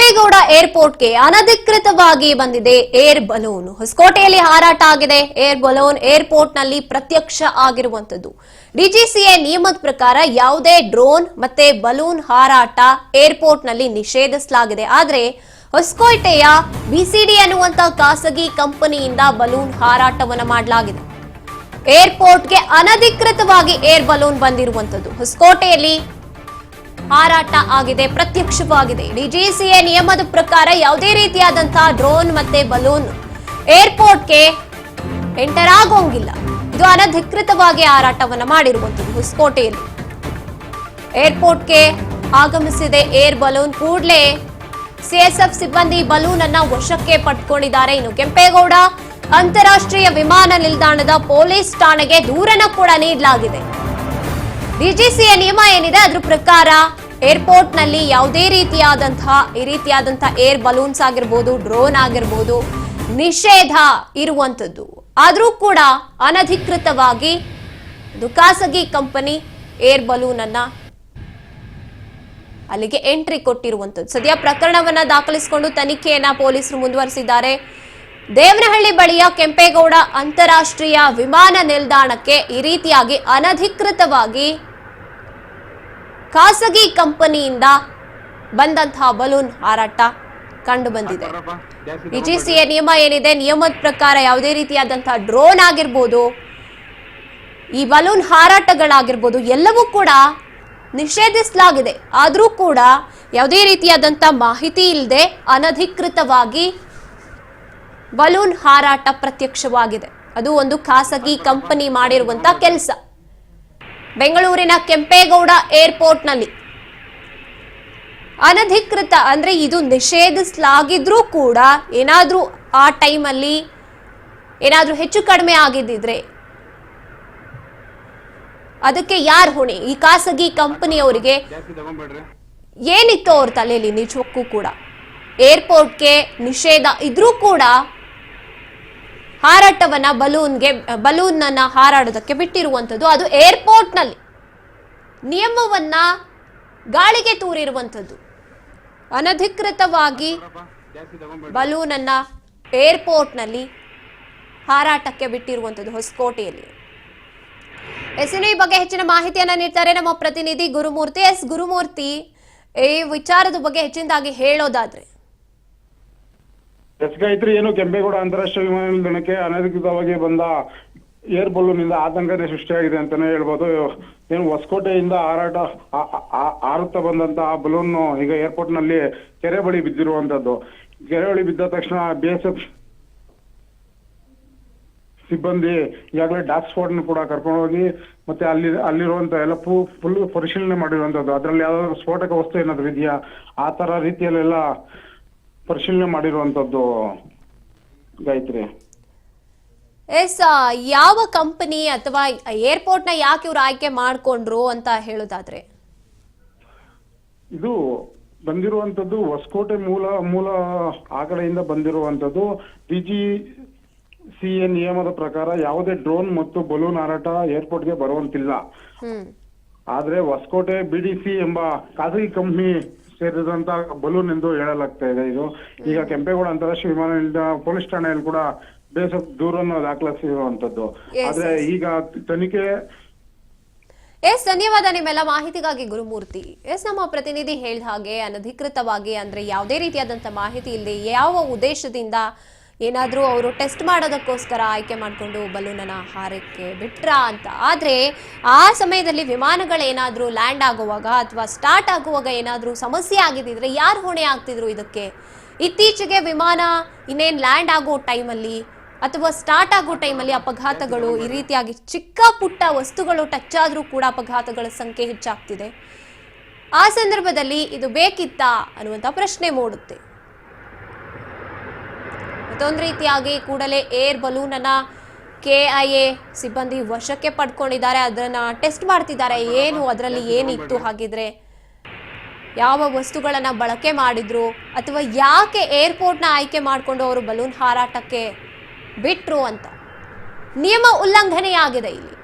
ಕೆಂಪೇಗೌಡ ಏರ್ಪೋರ್ಟ್ಗೆ ಅನಧಿಕೃತವಾಗಿ ಬಂದಿದೆ air balloon. ಹೊಸಕೋಟೆಯಲ್ಲಿ ಹಾರಾಟ ಆಗಿದೆ ಏರ್ ಬಲೂನ್. ಏರ್ಪೋರ್ಟ್ನಲ್ಲಿ ಪ್ರತ್ಯಕ್ಷ ಆಗಿರುವಂತದ್ದು. ಡಿಜಿಸಿಎ ನಿಯಮದ ಪ್ರಕಾರ ಯಾವುದೇ ಡ್ರೋನ್ ಮತ್ತೆ ಬಲೂನ್ ಹಾರಾಟ ಏರ್ಪೋರ್ಟ್ನಲ್ಲಿ ನಿಷೇಧಿಸಲಾಗಿದೆ. ಆದರೆ ಹೊಸಕೋಟೆಯ ಬಿಸಿಡಿ ಅನ್ನುವಂತ ಖಾಸಗಿ ಕಂಪನಿಯಿಂದ ಬಲೂನ್ ಹಾರಾಟವನ್ನು ಮಾಡಲಾಗಿದೆ. ಏರ್ಪೋರ್ಟ್ಗೆ ಅನಧಿಕೃತವಾಗಿ ಏರ್ ಬಲೂನ್ ಬಂದಿರುವಂತದ್ದು. ಹೊಸಕೋಟೆಯಲ್ಲಿ ಹಾರಾಟ ಆಗಿದೆ, ಪ್ರತ್ಯಕ್ಷವಾಗಿದೆ. ಡಿಜಿಸಿಎ ನಿಯಮದ ಪ್ರಕಾರ ಯಾವುದೇ ರೀತಿಯಾದಂತಹ ಡ್ರೋನ್ ಮತ್ತೆ ಬಲೂನ್ ಏರ್ಪೋರ್ಟ್ಗೆ ಎಂಟರ್ ಆಗೋಂಗಿಲ್ಲ. ಇದು ಅನಧಿಕೃತವಾಗಿ ಹಾರಾಟವನ್ನು ಮಾಡಿರುವಂತದ್ದು. ಹೊಸಕೋಟೆಯಲ್ಲಿ ಏರ್ಪೋರ್ಟ್ಗೆ ಆಗಮಿಸಿದೆ ಏರ್ ಬಲೂನ್. ಕೂಡಲೇ ಸಿಎಸ್ಎಫ್ ಸಿಬ್ಬಂದಿ ಬಲೂನ್ ಅನ್ನ ವಶಕ್ಕೆ ಪಡ್ಕೊಂಡಿದ್ದಾರೆ. ಇನ್ನು ಕೆಂಪೇಗೌಡ ಅಂತಾರಾಷ್ಟ್ರೀಯ ವಿಮಾನ ನಿಲ್ದಾಣದ ಪೊಲೀಸ್ ಠಾಣೆಗೆ ದೂರನ್ನು ಕೂಡ ನೀಡಲಾಗಿದೆ. ಡಿಜಿಸಿಎ ನಿಯಮ ಏನಿದೆ ಅದ್ರ ಪ್ರಕಾರ ಏರ್ಪೋರ್ಟ್ ನಲ್ಲಿ ಯಾವುದೇ ರೀತಿಯಾದಂತಹ ಏರ್ ಬಲೂನ್ಸ್ ಆಗಿರ್ಬೋದು, ಡ್ರೋನ್ ಆಗಿರ್ಬೋದು, ನಿಷೇಧ ಇರುವಂತದ್ದು. ಆದ್ರೂ ಕೂಡ ಅನಧಿಕೃತವಾಗಿ ಖಾಸಗಿ ಕಂಪನಿ ಏರ್ ಬಲೂನ್ ಅನ್ನ ಅಲ್ಲಿಗೆ ಎಂಟ್ರಿ ಕೊಟ್ಟಿರುವಂತದ್ದು. ಸದ್ಯ ಪ್ರಕರಣವನ್ನ ದಾಖಲಿಸಿಕೊಂಡು ತನಿಖೆಯನ್ನ ಪೊಲೀಸರು ಮುಂದುವರಿಸಿದ್ದಾರೆ. ದೇವನಹಳ್ಳಿ ಬಳಿಯ ಕೆಂಪೇಗೌಡ ಅಂತಾರಾಷ್ಟ್ರೀಯ ವಿಮಾನ ನಿಲ್ದಾಣಕ್ಕೆ ಈ ರೀತಿಯಾಗಿ ಅನಧಿಕೃತವಾಗಿ ಖಾಸಗಿ ಕಂಪನಿಯಿಂದ ಬಂದಂತಹ ಬಲೂನ್ ಹಾರಾಟ ಕಂಡು ಬಂದಿದೆ. ಡಿಜಿಸಿಎ ನಿಯಮ ಏನಿದೆ, ನಿಯಮದ ಪ್ರಕಾರ ಯಾವುದೇ ರೀತಿಯಾದಂತಹ ಡ್ರೋನ್ ಆಗಿರ್ಬೋದು, ಈ ಬಲೂನ್ ಹಾರಾಟಗಳಾಗಿರ್ಬೋದು, ಎಲ್ಲವೂ ಕೂಡ ನಿಷೇಧಿಸಲಾಗಿದೆ. ಆದ್ರೂ ಕೂಡ ಯಾವುದೇ ರೀತಿಯಾದಂತಹ ಮಾಹಿತಿ ಇಲ್ಲದೆ ಅನಧಿಕೃತವಾಗಿ ಬಲೂನ್ ಹಾರಾಟ ಪ್ರತ್ಯಕ್ಷವಾಗಿದೆ. ಅದು ಒಂದು ಖಾಸಗಿ ಕಂಪನಿ ಮಾಡಿರುವಂತಹ ಕೆಲಸ. ಬೆಂಗಳೂರಿನ ಕೆಂಪೇಗೌಡ ಏರ್ಪೋರ್ಟ್ ನಲ್ಲಿ ಅನಧಿಕೃತ ಅಂದ್ರೆ ಇದು ನಿಷೇಧಿಸಲಾಗಿದ್ರೂ ಕೂಡ ಏನಾದ್ರೂ ಆ ಟೈಮಲ್ಲಿ ಏನಾದ್ರೂ ಹೆಚ್ಚು ಕಡಿಮೆ ಆಗಿದ್ದಿದ್ರೆ ಅದಕ್ಕೆ ಯಾರು ಹೊಣೆ? ಈ ಖಾಸಗಿ ಕಂಪನಿಯವರಿಗೆ ಏನಿತ್ತು ಅವ್ರ ತಲೆಯಲ್ಲಿ? ನಿಜಕ್ಕೂ ಕೂಡ ಏರ್ಪೋರ್ಟ್ಗೆ ನಿಷೇಧ ಇದ್ರೂ ಕೂಡ ಹಾರಾಟವನ್ನ ಬಲೂನ್ ಅನ್ನ ಹಾರಾಡೋದಕ್ಕೆ ಬಿಟ್ಟಿರುವಂತದ್ದು. ಅದು ಏರ್ಪೋರ್ಟ್ ನಲ್ಲಿ ನಿಯಮವನ್ನ ಗಾಳಿಗೆ ತೂರಿರುವಂತದ್ದು. ಅನಧಿಕೃತವಾಗಿ ಬಲೂನ್ ಅನ್ನ ಏರ್ಪೋರ್ಟ್ ನಲ್ಲಿ ಹಾರಾಟಕ್ಕೆ ಬಿಟ್ಟಿರುವಂತದ್ದು ಹೊಸಕೋಟೆಯಲ್ಲಿ. ಈ ಬಗ್ಗೆ ಹೆಚ್ಚಿನ ಮಾಹಿತಿಯನ್ನ ನೀಡ್ತಾರೆ ನಮ್ಮ ಪ್ರತಿನಿಧಿ ಗುರುಮೂರ್ತಿ. ಗುರುಮೂರ್ತಿ, ಈ ವಿಚಾರದ ಬಗ್ಗೆ ಹೆಚ್ಚಿನದಾಗಿ ಹೇಳೋದಾದ್ರೆ? ಗಾಯತ್ರಿ, ಏನು ಕೆಂಪೇಗೌಡ ಅಂತಾರಾಷ್ಟ್ರೀಯ ವಿಮಾನ ನಿಲ್ದಾಣಕ್ಕೆ ಅನಧಿಕೃತವಾಗಿ ಬಂದ ಏರ್ ಬಲೂನ್ ಇಂದ ಆತಂಕನೇ ಸೃಷ್ಟಿಯಾಗಿದೆ ಅಂತಾನೆ ಹೇಳ್ಬೋದು. ಏನು ಹೊಸಕೋಟೆಯಿಂದ ಹಾರುತ್ತಾ ಬಂದಂತ ಆ ಬಲೂನ್ ಈಗ ಏರ್ಪೋರ್ಟ್ ನಲ್ಲಿ ಕೆರೆ ಬಳಿ ಬಿದ್ದಿರುವಂತದ್ದು. ಕೆರೆ ಬಳಿ ಬಿದ್ದ ತಕ್ಷಣ ಬಿಎಸ್ಎಫ್ ಸಿಬ್ಬಂದಿ ಈಗಾಗಲೇ ಡಾಕ್ ಸ್ಪಾಟ್ ಕೂಡ ಕರ್ಕೊಂಡು ಹೋಗಿ ಮತ್ತೆ ಅಲ್ಲಿರುವಂತ ಎಲ್ಲ ಫುಲ್ ಪರಿಶೀಲನೆ ಮಾಡಿರುವಂತದ್ದು. ಅದರಲ್ಲಿ ಯಾವ್ದಾದ್ರು ಸ್ಫೋಟಕ ವಸ್ತು ಏನಾದ್ರು ಇದೆಯಾ, ಆ ತರ ರೀತಿಯಲ್ಲೆಲ್ಲ ಪರಿಶೀಲನೆ ಮಾಡಿರುವಂತದ್ದು ಗಾಯತ್ರಿ. ಯಾವ ಕಂಪನಿ ಅಥವಾ ಏರ್ಪೋರ್ಟ್ ನ ಯಾಕೆ ಇವ್ರು ಆಯ್ಕೆ ಮಾಡ್ಕೊಂಡ್ರು ಅಂತ ಹೇಳೋದಾದ್ರೆ? ಇದು ಬಂದಿರುವಂತದ್ದು ಹೊಸಕೋಟೆ ಮೂಲ ಆ ಕಡೆಯಿಂದ ಬಂದಿರುವಂತದ್ದು. ಡಿಜಿಸಿಎ ನಿಯಮದ ಪ್ರಕಾರ ಯಾವುದೇ ಡ್ರೋನ್ ಮತ್ತು ಬಲೂನ್ ಹಾರಾಟ ಏರ್ಪೋರ್ಟ್ಗೆ ಬರುವಂತಿಲ್ಲ. ಆದ್ರೆ ಹೊಸಕೋಟೆ ಬಿಡಿಸಿ ಎಂಬ ಖಾಸಗಿ ಕಂಪನಿ ಸೇರಿದಂತ ಬಲೂನ್ ಎಂದು ಹೇಳಲಾಗ್ತಾ ಇದೆ. ಇದು ಈಗ ಕೆಂಪೇಗೌಡ ಅಂತಾರಾಷ್ಟ್ರೀಯ ವಿಮಾನ ನಿಲ್ದಾಣ ಪೊಲೀಸ್ ಠಾಣೆಯಲ್ಲಿ ಕೂಡ ಬೇಸಪ್ ದೂರನ್ನು ದಾಖಲಿಸಿರುವಂತದ್ದು. ಆದ್ರೆ ಈಗ ತನಿಖೆ. ಧನ್ಯವಾದ ನಿಮ್ಮೆಲ್ಲ ಮಾಹಿತಿಗಾಗಿ ಗುರುಮೂರ್ತಿ. ನಮ್ಮ ಪ್ರತಿನಿಧಿ ಹೇಳಿದ ಹಾಗೆ ಅನಧಿಕೃತವಾಗಿ ಅಂದ್ರೆ ಯಾವುದೇ ರೀತಿಯಾದಂತಹ ಮಾಹಿತಿ ಇಲ್ಲದೆ ಯಾವ ಉದ್ದೇಶದಿಂದ ಏನಾದ್ರೂ ಅವರು ಟೆಸ್ಟ್ ಮಾಡೋದಕ್ಕೋಸ್ಕರ ಆಯ್ಕೆ ಮಾಡಿಕೊಂಡು ಬಲೂನನ್ನ ಹಾರಕ್ಕೆ ಬಿಟ್ರಾ ಅಂತ. ಆದ್ರೆ ಆ ಸಮಯದಲ್ಲಿ ವಿಮಾನಗಳೇನಾದ್ರೂ ಲ್ಯಾಂಡ್ ಆಗುವಾಗ ಅಥವಾ ಸ್ಟಾರ್ಟ್ ಆಗುವಾಗ ಏನಾದ್ರೂ ಸಮಸ್ಯೆ ಆಗಿದ್ರೆ ಯಾರು ಹೊಣೆ ಆಗ್ತಿದ್ರು ಇದಕ್ಕೆ? ಇತ್ತೀಚೆಗೆ ವಿಮಾನ ಇನ್ನೇನ್ ಲ್ಯಾಂಡ್ ಆಗೋ ಟೈಮಲ್ಲಿ ಅಥವಾ ಸ್ಟಾರ್ಟ್ ಆಗೋ ಟೈಮಲ್ಲಿ ಅಪಘಾತಗಳು, ಈ ರೀತಿಯಾಗಿ ಚಿಕ್ಕ ಪುಟ್ಟ ವಸ್ತುಗಳು ಟಚ್ ಆದ್ರೂ ಕೂಡ ಅಪಘಾತಗಳ ಸಂಖ್ಯೆ ಹೆಚ್ಚಾಗ್ತಿದೆ. ಆ ಸಂದರ್ಭದಲ್ಲಿ ಇದು ಬೇಕಿತ್ತಾ ಅನ್ನುವಂಥ ಪ್ರಶ್ನೆ ಮೂಡುತ್ತೆ. ಮತ್ತೊಂದು ರೀತಿಯಾಗಿ ಕೂಡಲೇ ಏರ್ ಬಲೂನ್ ಅನ್ನ ಕೆಐಎ ಸಿಬ್ಬಂದಿ ವಶಕ್ಕೆ ಪಡ್ಕೊಂಡಿದ್ದಾರೆ. ಅದನ್ನ ಟೆಸ್ಟ್ ಮಾಡ್ತಿದ್ದಾರೆ. ಏನು ಅದರಲ್ಲಿ ಏನಿತ್ತು, ಹಾಗಿದ್ರೆ ಯಾವ ವಸ್ತುಗಳನ್ನ ಬಳಕೆ ಮಾಡಿದ್ರು ಅಥವಾ ಯಾಕೆ ಏರ್ಪೋರ್ಟ್ನ ಆಯ್ಕೆ ಮಾಡಿಕೊಂಡು ಅವರು ಬಲೂನ್ ಹಾರಾಟಕ್ಕೆ ಬಿಟ್ರು ಅಂತ. ನಿಯಮ ಉಲ್ಲಂಘನೆಯಾಗಿದೆ ಇಲ್ಲಿ.